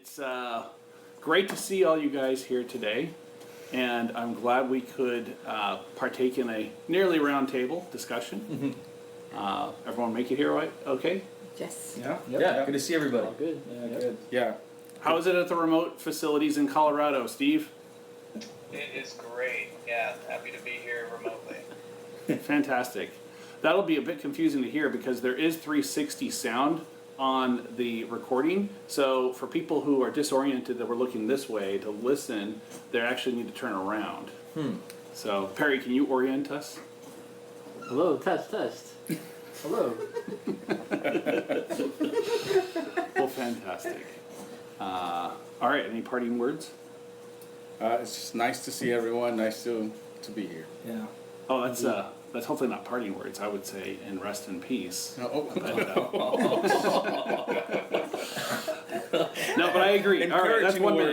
It's great to see all you guys here today, and I'm glad we could partake in a nearly roundtable discussion. Everyone make it here okay? Yes. Yeah. Yeah, good to see everybody. All good. Yeah, Good. Yeah. How is it at the remote facilities in Colorado, Steve? It is great. Yeah, happy to be here remotely. Fantastic. That'll be a bit confusing to hear because there is 360 sound on the recording. So for people who are disoriented that we're looking this way to listen, they actually need to turn around. So Perry, can you orient us? Hello, test. Hello. Well, fantastic. All right, any parting words? It's just nice to see everyone. Nice to be here. Yeah. Oh, that's hopefully not parting words. I would say, and rest in peace. Oh, No, but I agree. All right, that's Encouraging 1 minute. words.